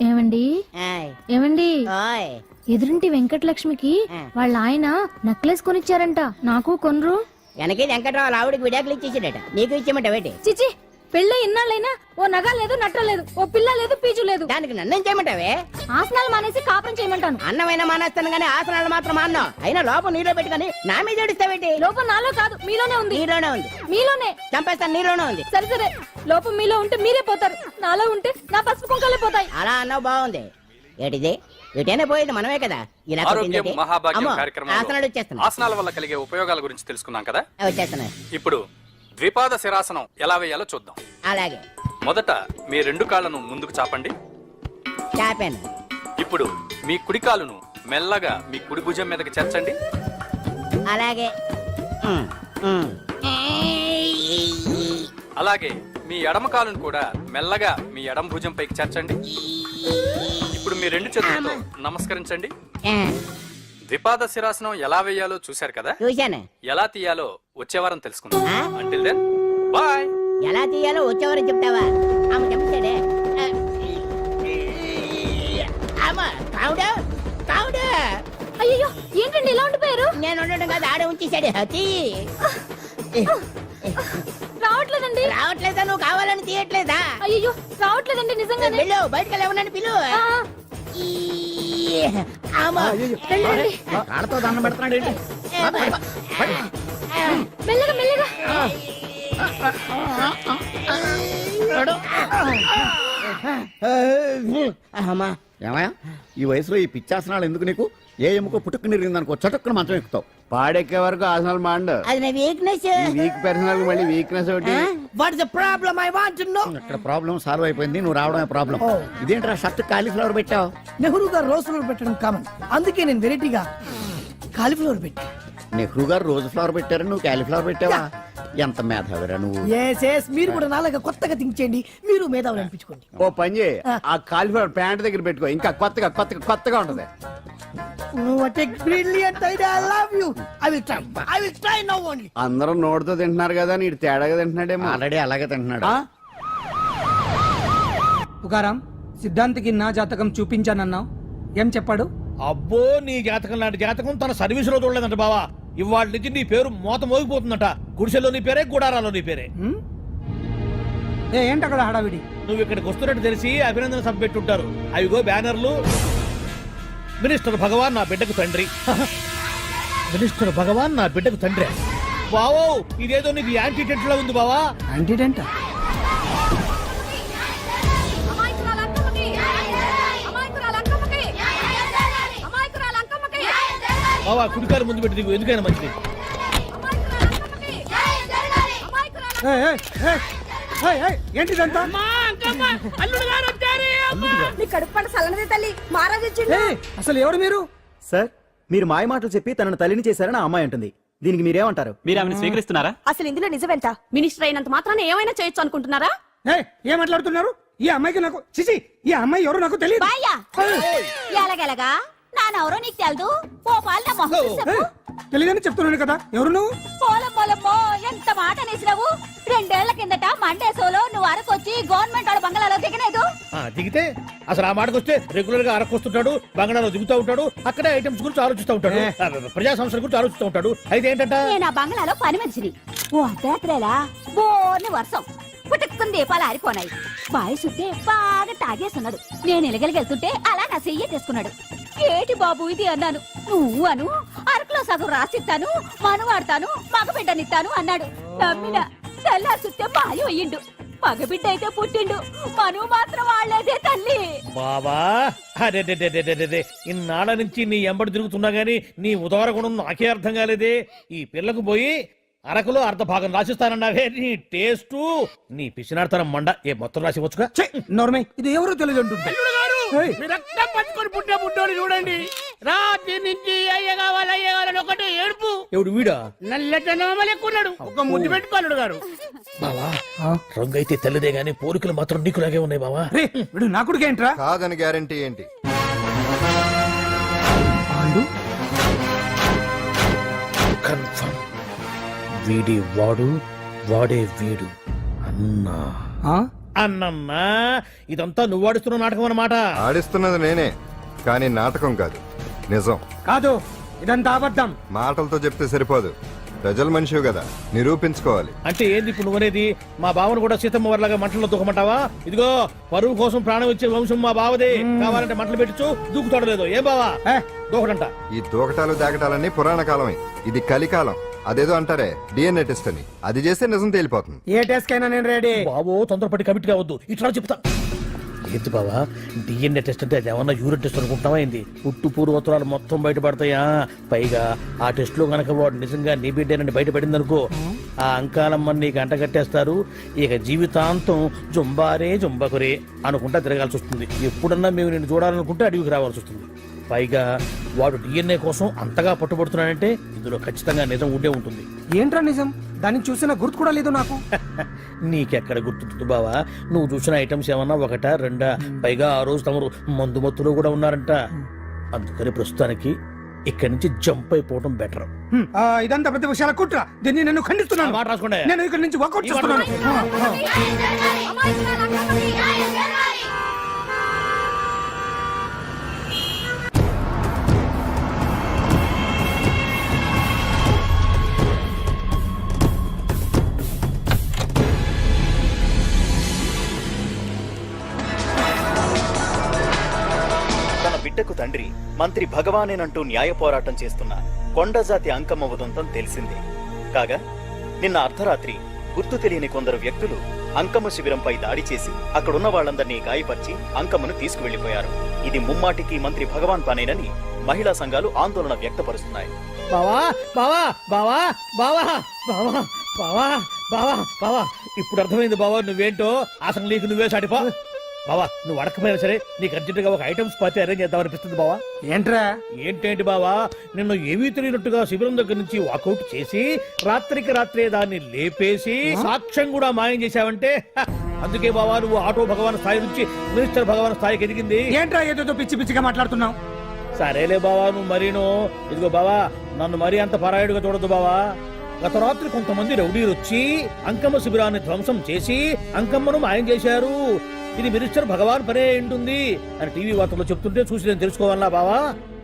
ఏమండి ఆయ్. ఏమండి ఓయ్. ఎదురింటి వెంకటలక్ష్మికి వాళ్ళ ఆయన నెక్లెస్ కొనిచ్చారంట, నాకు కొనరు? వెనకే వెంకట్రావు ఆవిడకి విడాకులు ఇచ్చేసాడట, నీకు ఇచ్చేమంట వేటి? చిచి, పెళ్ళి ఇన్నాళ్ళైనా ఓ నగ లేదు, నట్ట లేదు, ఓ పిల్ల లేదు, పీచు లేదు. దానికి నన్నేం చేయమంటావే? ఆసనాలు మానేసి కాపురం చేయమంటాను. అన్నమైనా మానేస్తాను గానీ ఆసనాలు మాత్రం మాన్నా. అయినా లోపం నీలో పెట్టుకొని నా మీద ఏడుస్తావేటి? లోపం నాలో కాదు, మీలోనే ఉంది. నీలోనే ఉంది. మీలోనే. చంపేస్తాను, నీలోనే ఉంది. సరే సరే, లోపం మీలో ఉంటే మీరే పోతారు, నాలో ఉంటే నా పసుపు కుంకాలే పోతాయి. అలా అన్నావు, బాగుంది. ఏటిది? ఎటైనా పోయేది మనమే కదా. ఇలా ఆరోగ్యం కొట్టిందేటి? మహాభాగ్యం అమ్మో, కార్యక్రమంలో ఆసనాలు వచ్చేస్తున్నాయి. ఆసనాల వల్ల కలిగే ఉపయోగాల గురించి తెలుసుకున్నాం కదా. వచ్చేస్తున్నాయి. ఇప్పుడు ద్విపాద శిరాసనం ఎలా వేయాలో చూద్దాం. అలాగే మొదట మీ రెండు కాళ్ళను ముందుకు చాపండి. చాపాను. ఇప్పుడు మీ కుడి కాలును మెల్లగా మీ కుడి భుజం మీదకి చేర్చండి. అలాగే. ఉమ్, ఉమ్. అలాగే మీ ఎడమ కాలును కూడా మెల్లగా మీ ఎడమ భుజం పైకి చేర్చండి. ఇప్పుడు మీ రెండు చేతులతో నమస్కరించండి. ఆ, ద్విపాద శిరాసనం ఎలా వేయాలో చూశారు కదా. చూశాను. ఎలా తీయాలో వచ్చే వారం తెలుసుకుందాం. ఆ? Until then bye. ఎలా తీయాలో వచ్చేవారు చెప్తావా? ఆమె చెప్తాడే. అమ్మా, కావుడు కావుడు. అయ్యో, ఏంటండి ఇలా ఉండిపోయారు? నేను ఉండడం కాదు, ఆడే ఉంచేశాడు. రావట్లేదండి. రావట్లేదా? నువ్వు కావాలని తీయట్లేదా? అయ్యో, రావట్లేదండి నిజంగానే. వెళ్ళు, బయటకు ఎవరన్నా పిలు. ఆ, అమ్మా, వెళ్ళండి. ఆడతో దండం పెడుతున్నాడు ఏంటి? మెల్లగా మెల్లగా. అమ్మా, ఏమయ్యా, ఈ వయసులో ఈ పిచ్చాసనాలు ఎందుకు నీకు? ఏ ఎముకో పుట్టుకుని నిరిగిందనుకో చటుక్కున మంచం ఎక్కుతావు. పాడెక్కే వరకు ఆసనాలు మాండు. అది నా వీక్నెస్. వీక్ పర్సనల్ మళ్ళీ వీక్నెస్ ఒకటి. What is the problem? I want to know. ఇక్కడ ప్రాబ్లం సాల్వ్ అయిపోయింది, నువ్వు రావడమే ప్రాబ్లం. ఇదేంట్రా షర్ట్ కాలీఫ్లవర్ పెట్టావు? నెహ్రూ గారు రోజ్ ఫ్లవర్ పెట్టడం కామన్, అందుకే నేను వెరైటీగా కాలీఫ్లవర్ పెట్టి. నెహ్రూ గారు రోజు ఫ్లవర్ పెట్టారు, నువ్వు కాలీఫ్లవర్ పెట్టావా? ఎంత మేధావిరా నువ్వు. ఎస్ మీరు కూడా నాలాగా కొత్తగా థింక్ చేయండి, మీరు మేధావులు అనిపించుకోండి. ఓ పని చేయి, ఆ కాలీఫ్లవర్ ప్యాంట్ దగ్గర పెట్టుకో, ఇంకా కొత్తగా ఉంటది. What a brilliant idea, I love you. I will try now only. అందరూ నోటితో తింటున్నారు కదా, నీడు తేడాగా తింటున్నాడేమో. ఆల్రెడీ అలాగే తింటున్నాడు. పుకారాం, సిద్ధాంతికి నా జాతకం చూపించానన్నావు, ఏం చెప్పాడు? అబ్బో, నీ జాతకం లాంటి జాతకం తన సర్వీస్ లో చూడలేదంట బావా. ఇవాళ నుంచి నీ పేరు మోత మోగిపోతుందట. గుడిసెలో నీ పేరే, గుడారాలో నీ పేరే. ఏంటి అక్కడ హడావిడి? నువ్వు ఇక్కడికి వస్తున్నట్టు తెలిసి అభినందన సభ పెట్టుంటారు. అవిగో బ్యానర్లు. మినిస్టర్ భగవాన్ నా బిడ్డకు తండ్రి. మినిస్టర్ భగవాన్ నా బిడ్డకు తండ్రి. బావో, ఇదేదో నీకు యాంటీ టెంట్ లో ఉంది బావా. యాంటీడెంట్? బావా, కుడికాలు ముందు పెట్టి దిగు, ఎందుకైనా మంచిది. ఏంటిదంతా? అసలు ఎవరు మీరు? సార్, మీరు మాయ మాటలు చెప్పి తనను తల్లిని చేశారని ఆ అమ్మాయి అంటుంది. దీనికి మీరేమంటారు? మీరు ఆమెను స్వీకరిస్తున్నారా? అసలు ఇందులో నిజమేంట? మినిస్టర్ అయినంత మాత్రాన ఏమైనా చేయొచ్చు అనుకుంటున్నారా? ఏం మాట్లాడుతున్నారు? ఈ అమ్మాయికి నాకు చిచి, ఈ అమ్మాయి ఎవరు నాకు తెలియదు. బాయ్యా, ఎలాగెలగా నానెవరో నీకు తెలదు. ఓ పాలు నా మొహం చూసి చెప్పు. తెలియదని చెప్తున్నాను కదా, ఎవరు నువ్వు? పోలమ్మో, ఎంత మాట అనేసినావు. 2 ఏళ్ల కిందట మండే సోలో నువ్వు అరకొచ్చి గవర్నమెంట్ వాళ్ళ బంగ్లాలో దిగలేదు. దిగితే అసలు ఆ మాటకు వస్తే రెగ్యులర్ గా అరకొస్తుంటాడు, బంగాళాలో దిగుతూ ఉంటాడు, అక్కడే ఐటమ్స్ గురించి ఆలోచిస్తూ ఉంటాడు, ప్రజా సంస్థల గురించి ఆలోచిస్తూ ఉంటాడు. అయితే ఏంటంట, నేను ఆ బంగ్లాలో పని మనిషిని. ఓ అర్ధరాత్రేలా బోర్ని వర్షం పుట్టుకుని దీపాలు ఆరిపోనాయి. బాయ్ చుట్టే బాగా తాగేస్తున్నాడు. నేను ఎలగలిగెళ్తుంటే అలా నా చెయ్యి తీసుకున్నాడు. ఏటి బాబు ఇది అన్నాను. నువ్వు అను, అరకులో సగం రాసిస్తాను, మనువాడతాను, మగబిడ్డనిస్తాను అన్నాడు. నమ్మిన తెల్లారి చుట్టే బాయ్ అయ్యిండు. మగబిడ్డ అయితే పుట్టిండు, మనువు మాత్రం వాళ్ళేదే తల్లి. బాబా, అరే ఇన్నాళ్ళ నుంచి నీ ఎంబడి తిరుగుతున్నా గానీ నీ ఉదార గుణం నాకే అర్థం కాలేదే. ఈ పిల్లకు పోయి అరకులో అర్ధ భాగం రాసిస్తానన్నావే, నీ టేస్టు, నీ పిచ్చినాడతనం మండ. ఏ మొత్తం రాసి వచ్చుగా. నోర్మై, ఇది ఎవరో తెలియదు అంటుంది. పట్టుకొని పుట్టే పుట్టోడు చూడండి. రాత్రి నుంచి అయ్య కావాలని ఒకటే ఏడుపు. ఎవడు వీడా? నల్లెక్కున్నాడు, ఒక ముద్దు పెట్టుకోలేడు గారు. బావా, రంగు అయితే తెల్లదే గానీ పోలికలు మాత్రం నీకులాగే ఉన్నాయి బావా. వీడు నా కొడుకు ఏంట్రా? కాదని గ్యారంటీ ఏంటి? కన్ఫర్మ్, వీడి వాడు, వాడే వీడు అన్నా. అన్నమ్మా ఇదంతా నువ్వు ఆడుతున్న నాటకం అన్నమాట. ఆడిస్తున్నది నేనే, కానీ నాటకం కాదు, నిజం. కాదు, ఇదంతా అబద్ధం. మాటలతో చెప్తే సరిపోదు, ప్రజల మనిషివి కదా, నిరూపించుకోవాలి. అంటే ఏంది ఇప్పుడు నువ్వనేది? మా బావను కూడా సీతమ్మ వారిలాగా మంటల్లో దూకమంటావా? ఇదిగో పరువు కోసం ప్రాణం ఇచ్చే వంశం మా బావదే. కావాలంటే మంటలు పెట్టచ్చు, దూకుతాడు లేదు. ఏ బావా దూకడంట. ఈ దూకటాలు దాకటాలన్నీ పురాణ కాలమే, ఇది కలికాలం. అదేదో అంటారే డిఎన్ఏ టెస్ట్ అని, అది చేస్తే నిజం తేలిపోతుంది. ఏ టెస్ట్ కైనా నేను రెడీ. బాబో తొందరపడి కమిట్ కావద్దు, ఇట్లా చెప్తా. ఏంటి బావా డిఎన్ఏ టెస్ట్ అంటే అది ఏమన్నా యూరిన్ టెస్ట్ అనుకుంటావా ఏంది? పుట్టు పూర్వోత్తరాలు మొత్తం బయటపడతాయా? పైగా ఆ టెస్ట్ లో గనక వాడు నిజంగా నీ బిడ్డేనని బయటపడింది అనుకో, ఆ అంకాలమ్మని నీకు అంట కట్టేస్తారు. ఇక జీవితాంతం జుంబారే జుంబకురే అనుకుంటా తిరగాల్సి వస్తుంది. ఎప్పుడన్నా మేము నిన్ను చూడాలనుకుంటే అడవికి రావాల్సి వస్తుంది. పైగా వాడు డిఎన్ఏ కోసం అంతగా పట్టుబడుతున్నాడంటే ఇందులో ఖచ్చితంగా నిజం ఉండే ఉంటుంది. ఏంట్రా నిజం? దాన్ని చూసిన గుర్తు కూడా లేదు నాకు. నీకెక్కడ గుర్తుంటుంది బావా? నువ్వు చూసిన ఐటమ్స్ ఏమన్నా ఒకటా రెండా? పైగా ఆ రోజు తమరు మందు మత్తులో కూడా ఉన్నారంట. అందుకని ప్రస్తుతానికి ఇక్కడి నుంచి జంప్ అయిపోవడం బెటర్. ఇదంతా పెద్ద విషయాల కుట్ర. దీన్ని నేను ఖండిస్తున్నాను. మాట రాసుకోండి. నేను ఇక్కడి నుంచి వాకౌట్ చేస్తున్నాను. తన బిడ్డకు తండ్రి మంత్రి భగవానేనంటూ న్యాయ పోరాటం చేస్తున్న కొండజాతి అంకమ్మ ఉదంతం తెలిసిందే. కాగా నిన్న అర్ధరాత్రి గుర్తు తెలియని కొందరు వ్యక్తులు అంకమ్మ శిబిరంపై దాడి చేసి అక్కడున్న వాళ్ళందరినీ గాయపరిచి అంకమ్మను తీసుకువెళ్లిపోయారు. ఇది ముమ్మాటికి మంత్రి భగవాన్ పనేనని మహిళా సంఘాలు ఆందోళన వ్యక్తపరుస్తున్నాయి. బావా బావా బావా బావా బావా బావా బావా బావా ఇప్పుడు అర్థమైంది బావా నువ్వేంటో. అసలు నీకు నువ్వే సాటిపా. బావా నువ్వు అడకపోయినా సరే నీకు అర్జెంటుగా ఒక ఐటమ్స్ పార్టీ అరేంజ్ చేద్దామనిపిస్తుంది బావా. ఏంట్రా? ఏంటేంటి బావా, నిన్ను ఏమీ తెలియనట్టుగా శిబిరం దగ్గర నుంచి వాకౌట్ చేసి రాత్రికి రాత్రే దాన్ని లేపేసి సాక్ష్యం కూడా మాయం చేశావంటే అందుకే బావా నువ్వు ఆటో భగవాన్ స్థాయి నుంచి మినిస్టర్ భగవాన్ స్థాయికి ఎదిగింది. ఏంట్రా ఏదో పిచ్చి పిచ్చిగా మాట్లాడుతున్నావు? సరేలే బావా నువ్వు మరీను. ఇదిగో బావా నన్ను మరీ అంత పరాయుడుగా చూడద్దు బావా. గత రాత్రి కొంతమంది రౌడీలు వచ్చి అంకమ్మ శిబిరాన్ని ధ్వంసం చేసి అంకమ్మను మాయం చేశారు. ఇది మినిస్టర్ భగవాన్ పనే ఉంటుంది అని టీవీ వార్తల్లో చెప్తుంటే చూసి నేను తెలుసుకోవాలా బావా?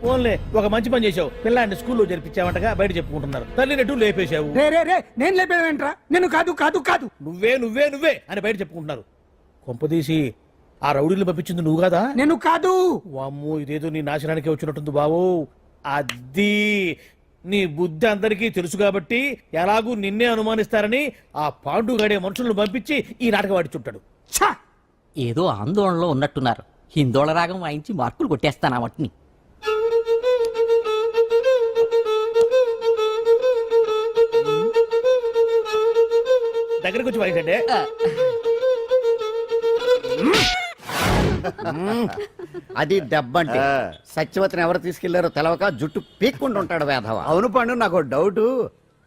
ఓన్లే ఒక మంచి పని చేశావు, పిల్లాన్ని స్కూల్లో జరిపించావంటగా బయట చెప్పుకుంటున్నారు. తల్లినట్టు లేపేశావు. నేను లేపేవేంట్రా? నేను కాదు కాదు కాదు నువ్వే నువ్వే నువ్వే అని బయట చెప్పుకుంటున్నారు. కొంపదీసి ఆ రౌడీలు పంపించింది నువ్వు కాదా? నేను కాదు. వామ్మో ఇదేదో నీ నాశనానికి వచ్చినట్టుంది బావు. అది నీ బుద్ధి అందరికీ తెలుసు కాబట్టి ఎలాగూ నిన్నే అనుమానిస్తారని ఆ పాండుగాడే మనుషులను పంపించి ఈ నాటకం ఆడిచుంటాడు. ఏదో ఆందోళనలో ఉన్నట్టున్నారు. హిందోళ రాగం వాయించి మార్కులు కొట్టేస్తాను ఆ మట్టిని. దగ్గరకు వచ్చి వాయించండి. అది దెబ్బంటే సత్యవతిని ఎవరు తీసుకెళ్లారో తెలవక జుట్టు పీక్కుంటూ ఉంటాడు వేధవ. అవును పండు, నాకు డౌట్.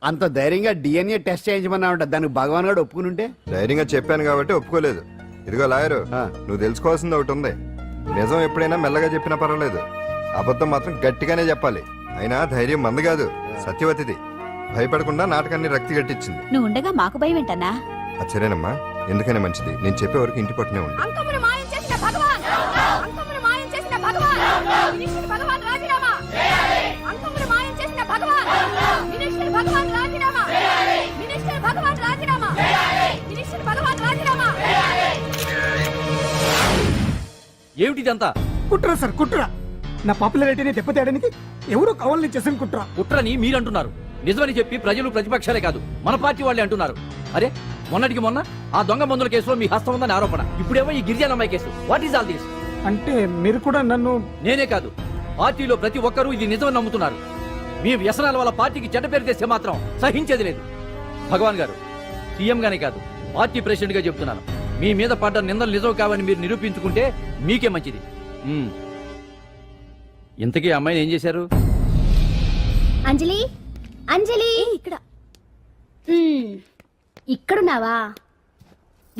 అంత ధైర్యంగా డిఎన్ఏ టెస్ట్ చేయించమన్నా ఉంటా, దానికి భగవాన్ గారు ఒప్పుకుని ఉంటే. ధైర్యంగా చెప్పాను కాబట్టి ఒప్పుకోలేదు. ఇదిగో లాయరు, నువ్వు తెలుసుకోవాల్సింది ఒకటి ఉంది. నిజం ఎప్పుడైనా మెల్లగా చెప్పినా పర్వాలేదు, అబద్ధం మాత్రం గట్టిగానే చెప్పాలి. అయినా ధైర్యం మంది కాదు, సత్యవతిది. భయపడకుండా నాటకాన్ని రక్తి గట్టించింది. నువ్వు ఉండగా మాకు భయం ఏంటన్నా? సరేనమ్మా, ఎందుకనే మంచిది. నేను చెప్పే వరకు ఇంటి పట్టునే ఉంది. అంకమ్మను మాయం చేసిన భగవాన్! అంకమ్మను మాయం చేసిన భగవాన్! మినిస్టర్ భగవాన్ రాజీనామా! అంకమ్మను మాయం చేసిన భగవాన్! మినిస్టర్ భగవాన్ రాజీనామా! మినిస్టర్ భగవాన్ రాజీనామా! మినిస్టర్ భగవాన్ రాజీనామా! ఏమిటిదంతా? కుట్ర సార్, కుట్ర. నా పాపులారిటీని దెబ్బతేయడానికి ఎవరో కావాలని చేసిన కుట్ర. కుట్రని మీరంటున్నారు. నిజమని చెప్పి ప్రజలు ప్రతిపక్షాలే కాదు మన పార్టీ వాళ్ళే అంటున్నారు. అరే మొన్నటికి మొన్న ఆ దొంగ మందుల కేసులో మీ హస్తం ఉందని ఆరోపణ. ఇప్పుడేమో ఈ గిరిజనమ్మాయి case. What is all this? అంటే మీరు కూడా నన్ను... నేనే కాదు, పార్టీలో ప్రతి ఒక్కరూ ఇది నిజమని నమ్ముతున్నారు. మీ వ్యసనాల వల్ల పార్టీకి చెడ్డ పేరు తెస్తే మాత్రం సహించేది లేదు. భగవాన్ గారు, సీఎం గానే కాదు పార్టీ ప్రెసిడెంట్ గా చెప్తున్నాను, మీ మీద పడ్డ నిందలు నిజం కావని మీరు నిరూపించుకుంటే మీకే మంచిది. ఇంతకీ అమ్మాయిని ఏం చేశారు? అంజలి అంజలి ఇక్కడ ఇక్కడున్నావా?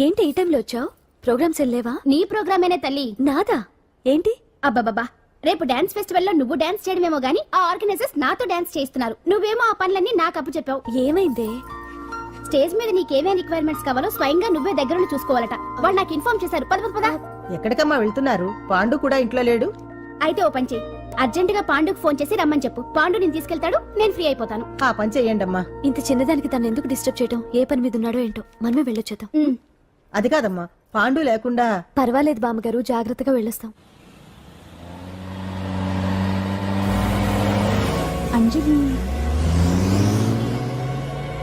ఏంటి ఈ టైంలో వచ్చావు? ప్రోగ్రామ్స్ వెళ్ళేవా? నీ ప్రోగ్రామేనే తల్లి. నాదా? ఏంటి? అబ్బాబాబా, రేపు డాన్స్ ఫెస్టివల్ లో నువ్వు డాన్స్ చేయడమేమో గానీ ఆ ఆర్గనైజర్స్ నాతో డాన్స్ చేస్తున్నారు. నువ్వేమో ఆ పనులన్నీ నాకు అప్పు చెప్పావు. ఏమైందే? స్టేజ్ మీద నీకేమేం రిక్వైర్మెంట్స్ కావాలో స్వయంగా నువ్వే దగ్గరుండి చూసుకోవాలట. వాళ్ళు నాకు ఇన్ఫార్మ్ చేశారు. పద పద పద. ఎక్కడికమ్మా వెళ్తున్నారు? పాండు కూడా ఇంట్లో లేడు. అయితే ఓ పని చెయ్యి, అర్జెంట్ గా పాండుకు ఫోన్ చేసి రమ్మని చెప్పు. పాండు నేను తీసుకెళ్తాడు, నేను ఫ్రీ అయిపోతాను. ఆ పని చెయ్యండమ్మా. ఇంత చిన్నదానికి తను ఎందుకు డిస్టర్బ్ చేయటం? ఏ పని మీద ఉన్నాడో ఏంటో, మనమే వెళ్ళొచ్చేద్దాం. అది కాదమ్మా, పాండు లేకుండా. పర్వాలేదు బామ్మగారు, జాగ్రత్తగా వెళ్ళొస్తాం. అంజలి,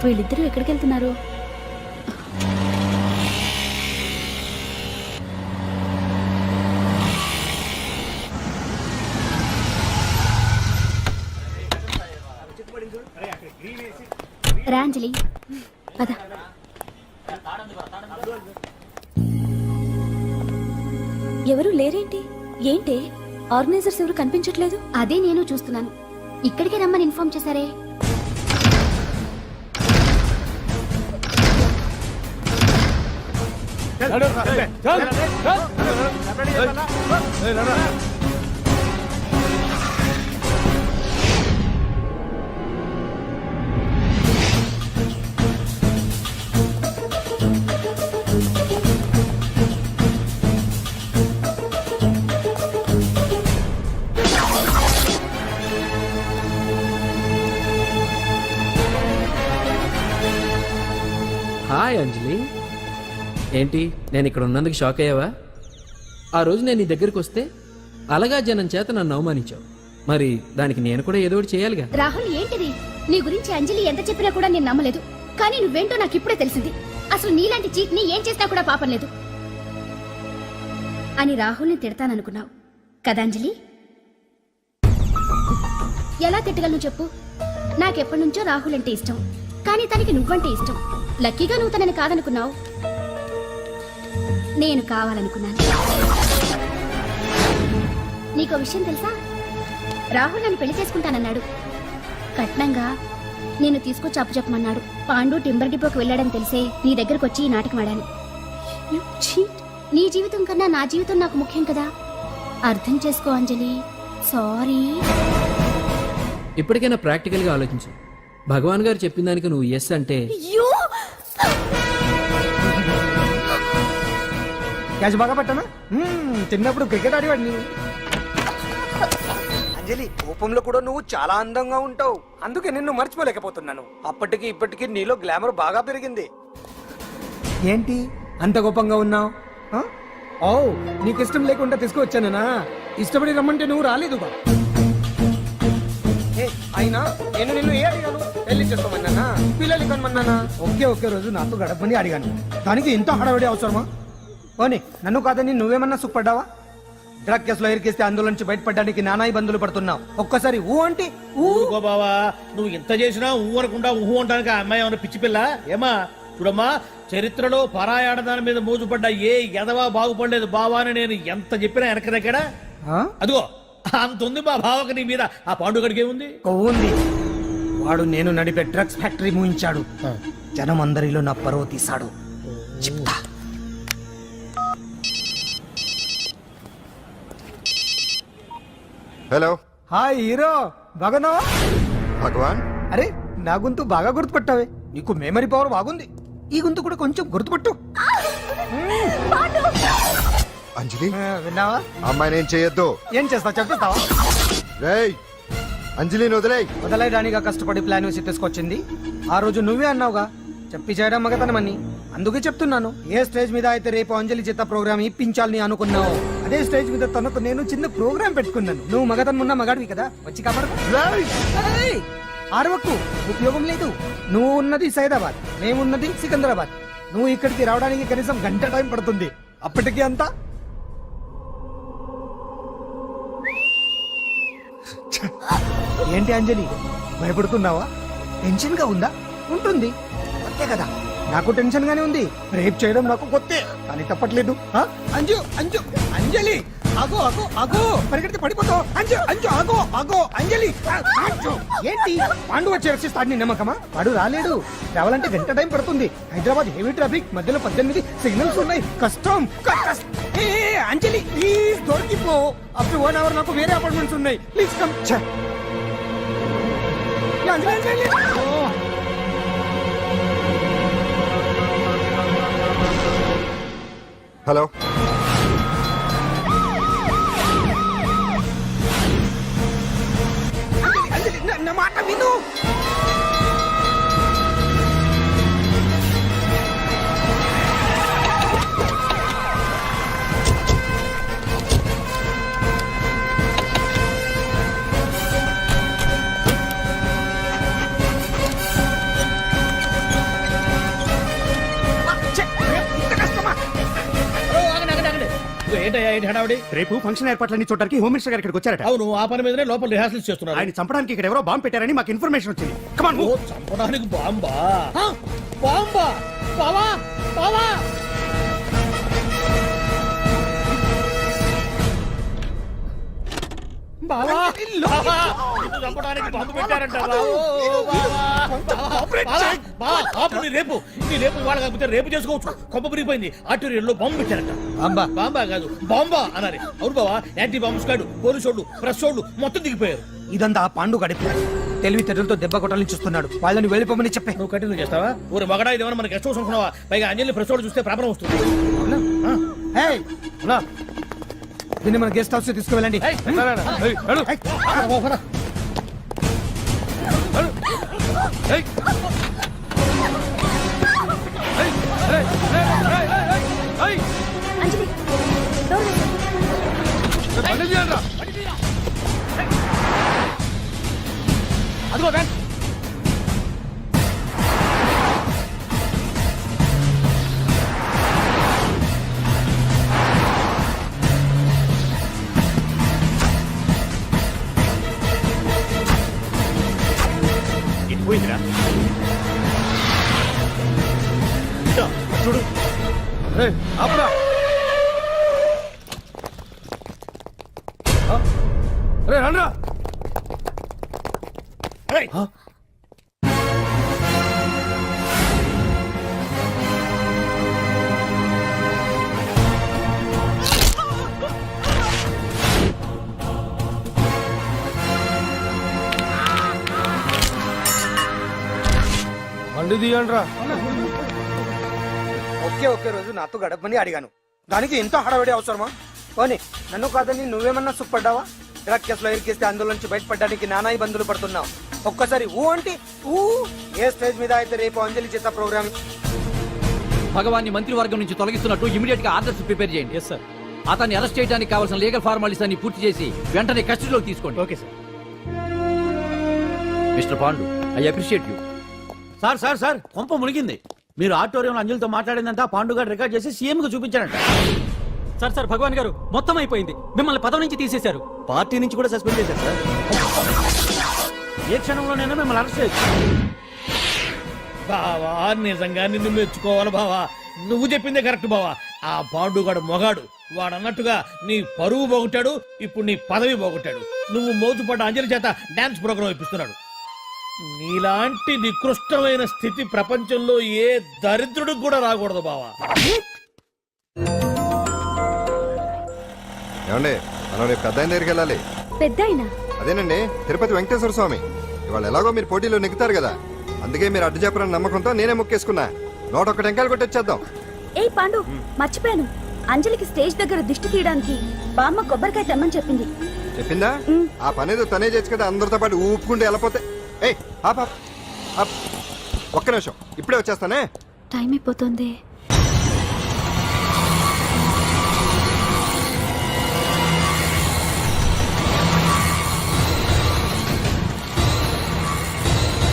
వీళ్ళిద్దరూ ఎక్కడికి వెళ్తున్నారు? రాంజలి పద. ఎవరు లేరేంటి? ఏంటి ఆర్గనైజర్స్ ఎవరు కనిపించట్లేదు? అదే నేను చూస్తున్నాను. ఇక్కడికి రమ్మని ఇన్ఫార్మ్ చేశారే. హాయ్ అంజలి, ఏంటి నేను ఇక్కడ ఉన్నందుకు షాక్ అయ్యావా? ఆ రోజు నేను నీ దగ్గరికి వస్తే అలగా జనం చేత నన్ను అవమానించావు. మరి దానికి నేను కూడా ఏదో ఒకటి చేయాలిగా. రాహుల్, ఏంటిది? నీ గురించి అంజలి ఎంత చెప్పినా కూడా నేను నమ్మలేదు. కానీ నువ్వేంటో నాకు ఇప్పుడే తెలిసింది. అసలు నీలాంటి చీట్ ని ఏం చేసినా కూడా పాపం లేదు అని రాహుల్ని తిడతాననుకున్నావు కదా అంజలి? ఎలా తిట్టగలను చెప్పు? నాకెప్పటి నుంచో రాహుల్ అంటే ఇష్టం, కానీ తనకి నువ్వంటే ఇష్టం. లక్కీగా నువ్వు తనని కాదనుకున్నావు, నేను కావాలనుకున్నాను. నీకో విషయం తెలుసా? రాహుల్ నన్ను పెళ్లి చేసుకుంటానన్నాడు. కట్నంగా నేను తీసుకొచ్చి అప్పు చెప్పమన్నాడు. పాండు టింబర్ డిపోకి వెళ్ళాడని తెలిసే నీ దగ్గరకు వచ్చి ఈ నాటకం ఆడాను. నీ జీవితం కన్నా నా జీవితం నాకు ముఖ్యం కదా. అర్థం చేసుకో అంజలి. సారీ. ఇప్పటికైనా ప్రాక్టికల్ గా ఆలోచించు. భగవాన్ గారు చెప్పిన దానికి నువ్వు ఎస్ అంటే క్యాచ్ బాగా పట్టానా? చిన్నప్పుడు క్రికెట్ ఆడేవాడిని. అంజలి, కోపంలో కూడా నువ్వు చాలా అందంగా ఉంటావు. అందుకే నిన్ను మర్చిపోలేకపోతున్నాను. అప్పటికి ఇప్పటికి నీలో గ్లామర్ బాగా పెరిగింది. ఏంటి అంత కోపంగా ఉన్నావు? ఓ, నీకు ఇష్టం లేకుండా తీసుకువచ్చానా? ఇష్టపడి రమ్మంటే నువ్వు రాలేదుగా. అయినా నేను నిన్ను ఏ అడిగాను? పెళ్లి చేసుకోమన్నానా? పిల్లలు కొనమన్నానా? ఒకే రోజు నాతో గడపని అడిగాను. దానికి ఇంత హడావిడి అవసరమా? ఓని, నన్ను కాదని నువ్వేమన్నా సుఖపడ్డావా? డ్రగ్ కేసులో ఇరికిస్తే అందులో నుంచి బయటపడడానికి నానా ఇబ్బందులు పడుతున్నావు. ఒక్కసారి ఊ అంటే ఊరుకో బావా. నువ్వు ఎంత చేసినా ఊరకుండా ఊహు అంటానికి ఆ అమ్మాయి ఏమన్నా పిచ్చి పిల్ల ఏమా? చూడమ్మా, చరిత్రలో పరాయాడదాని మీద మోజుపడ్డ ఏ ఎదవా బాగుపడలేదు బావా అని నేను ఎంత చెప్పినా వెనక దగ్గర. అదిగో అంత ఉంది మా బావకి నీ మీద. ఆ పాండుగడికి ఏముంది? ఉంది. వాడు నేను నడిపే డ్రగ్స్ ఫ్యాక్టరీ మూయించాడు. జనం అందరిలో నా పరువు తీశాడు. చెప్తా. హలో, హాయ్ హీరో, బాగున్నావా? భగవాన్. అరే, నా గొంతు బాగా గుర్తుపట్టావే. నీకు మెమరీ పవర్ బాగుంది. ఈ గొంతు కూడా కొంచెం గుర్తుపట్టు. అంజలి, విన్నావా? అమ్మాయి నేను చేయొద్దు. ఏం చేస్తా చెప్తావా? రేయ్, అంజలిని వదిలేయ్. వదలైదానిగా కష్టపడి ప్లాన్ వేసి తీసుకొచ్చింది. ఆ రోజు నువ్వే అన్నావుగా, చెప్పి చేయడం మగతనమని. అందుకే చెప్తున్నాను. ఏ స్టేజ్ మీద అయితే రేపు అంజలి చేత ప్రోగ్రామ్ ఇప్పించాలని అనుకున్నావు, అదే స్టేజ్ మీద తనకు నేను చిన్న ప్రోగ్రామ్ పెట్టుకున్నాను. నువ్వు మగతనం ఉన్న మగాడివి కదా, వచ్చి కాపాడు. ఆరవకు, ఉపయోగం లేదు. నువ్వు ఉన్నది సైదాబాద్, మేమున్నది సికింద్రాబాద్. నువ్వు ఇక్కడికి రావడానికి కనీసం గంట టైం పడుతుంది. అప్పటికి అంతా ఏంటి అంజలి, భయపడుతున్నావా? టెన్షన్ గా ఉందా? ఉంటుంది అంతే కదా. నాకు టెన్షన్ గానే ఉంది. రేప్ చేయడం నాకు కొత్తే, కానీ తప్పట్లేదు. అంజు అంజు అంజలి, ఆగో ఆగో ఆగో, పరిగెడితే పడిపోతావు. అంజు అంజు ఆగో ఆగో అంజలి. ఏంటి పాండు వచ్చి రక్షిస్తాడు నీ నమ్మకమా? వాడు రాలేడు. రావాలంటే గంట టైం పడుతుంది. హైదరాబాద్ హెవీ ట్రాఫిక్, మధ్యలో 18 సిగ్నల్స్ ఉన్నాయి. కష్టం. అంజలి ప్లీజ్ దొరికిపో. అప్పుడు 1 అవర్ నాకు వేరే అపార్ట్మెంట్స్ ఉన్నాయి. Please come. అంజలి హలో అంజలి నా మాట విను. ఏంటయ్యా ఏంటి హడావుడి? రేపు ఫంక్షన్ ఏర్పాట్లన్నీ చూడడానికి హోమ్ మినిస్టర్ గారు ఇక్కడికి వచ్చారట. అవును, ఆ పని మీదనే లోపల రిహార్సల్స్ చేస్తున్నారు. ఆయన చంపడానికి ఇక్కడ ఎవరో బాంబు పెట్టారని మాకు ఇన్ఫర్మేషన్ వచ్చింది. కమాన్ ఓ, చంపడానికి బాంబా? బాంబా? బావా బావా బావా బావా, నిన్ను చంపడానికి బాంబు పెట్టారంట. రేపు వాళ్ళ కాకపోతే రేపు చేసుకోవచ్చు. కొమ్మ పిరిగిపోయింది. ఆర్టీరియల్లో బాంబు పెట్టారంట. బాంబా? బాంబా కాదు, బాంబా అన్నారు. అవును బావా, యాంటీ బాంబు స్క్వాడ్, పోలీసు వాళ్ళు, ప్రెస్ వాళ్ళు మొత్తం దిగిపోయారు. ఇదంతా ఆ పాండు గడిపి తెలివితేటలతో దెబ్బ కొట్టాలని చూస్తున్నాడు. వాళ్ళని వెళ్ళిపోమని చెప్పే. నువ్వు కంటిన్యూ చేస్తావా? ఊరు మగడా ఇదేమన్నా మన గెస్ట్ హౌస్ అనుకున్నావా? పైగా అంజలి ప్రెస్ వాళ్ళు చూస్తే ప్రాబ్లం వస్తుంది. ఏయ్, ఉన్నా. దీన్ని మన గెస్ట్ హౌస్ తీసుకువెళ్ళండి. అంజలి డోర్ వేసేయ్. అదిగో వ్యాన్. ఇటు పోయిందిరా. ఇదో, చూడు. ఆపురా. రండ్రా. ఏయ్. బండి తీయండి రా. ఒకే రోజు నాతో గడపని అడిగాను, దానికి ఎంతో హడావిడి అవసరమా? పోనీ నన్ను కాదని నువ్వేమన్నా సుఖపడ్డావా? డ్రగ్ కేసులో ఇరికిస్తే అందులో నుంచి బయటపడడానికి నానా ఇబ్బందులు పడుతున్నావు. ఒక్కసారి ఊ అంటే ఊ. ఏ స్టేజ్ మీద అయితే రేపు అంజలి చేత ప్రోగ్రామ్. భగవాన్ని మంత్రివర్గం నుంచి తొలగిస్తున్నట్టు ఇమీడియట్ గా ఆర్డర్స్ ప్రిపేర్ చేయండి. Yes sir. అతన్ని అరెస్ట్ చేయడానికి కావాల్సిన లీగల్ ఫార్మాలిటీస్ అన్ని పూర్తి చేసి వెంటనే కస్టడీలోకి తీసుకోండి. Okay sir. Mister Pandu, I appreciate you. Sir sir sir, కొంప మునిగింది. మీరు ఆడిటోరియంలో అంజలితో మాట్లాడిందంతా పాండు గారు రికార్డ్ చేసి సీఎం కు చూపించారంట. సార్ సార్ భగవాన్ గారు మొత్తం అయిపోయింది. మిమ్మల్ని పదవి నుంచి తీసేశారు. పార్టీ నుంచి కూడా సస్పెండ్ చేశారు సార్. ఏ క్షణంలోనైనా మిమ్మల్ని అరెస్ట్ చేయొచ్చు. బావా, నిజంగా నిన్ను మెచ్చుకోవాలి బావా. నువ్వు చెప్పిందే కరెక్ట్ బావా. ఆ పాండుగాడు మొగాడు. వాడు అన్నట్టుగా నీ పరువు పోగొట్టాడు, ఇప్పుడు నీ పదవి పోగొట్టాడు. నువ్వు మోతుపడ్డ అంజలి చేత డాన్స్ ప్రోగ్రామ్ ఇప్పిస్తున్నాడు. నీలాంటి నికృష్టమైన స్థితి ప్రపంచంలో ఏ దరిద్రుడికి కూడా రాకూడదు బావా. ఏమండి, మనం రేపు పెద్ద ఆయన దగ్గరికి వెళ్ళాలి. పెద్దాయనా? అదేనండి, తిరుపతి వెంకటేశ్వర స్వామి. ఇవాళ ఎలాగో మీరు పోటీలో నెగ్గుతారు కదా, అందుకే మీరు అడ్డు చెప్పరని నమ్మకంతో నేనే మొక్కేసుకున్నా. 101 టెంకాయలు కొట్టొచ్చేద్దాం. ఏయ్ పాండు, మర్చిపోయాను. అంజలికి స్టేజ్ దగ్గర దిష్టి తీయడానికి బామ్మ కొబ్బరికాయ తెమ్మని చెప్పింది. చెప్పిందా? ఆ పనేదో తనే చేయొచ్చు కదా, అందరితో పాటు ఊపుకుంటూ వెళ్ళపోతే. ఏయ్, ఒక్క నిమిషం, ఇప్పుడే వచ్చేస్తానే. టైం అయిపోతుంది.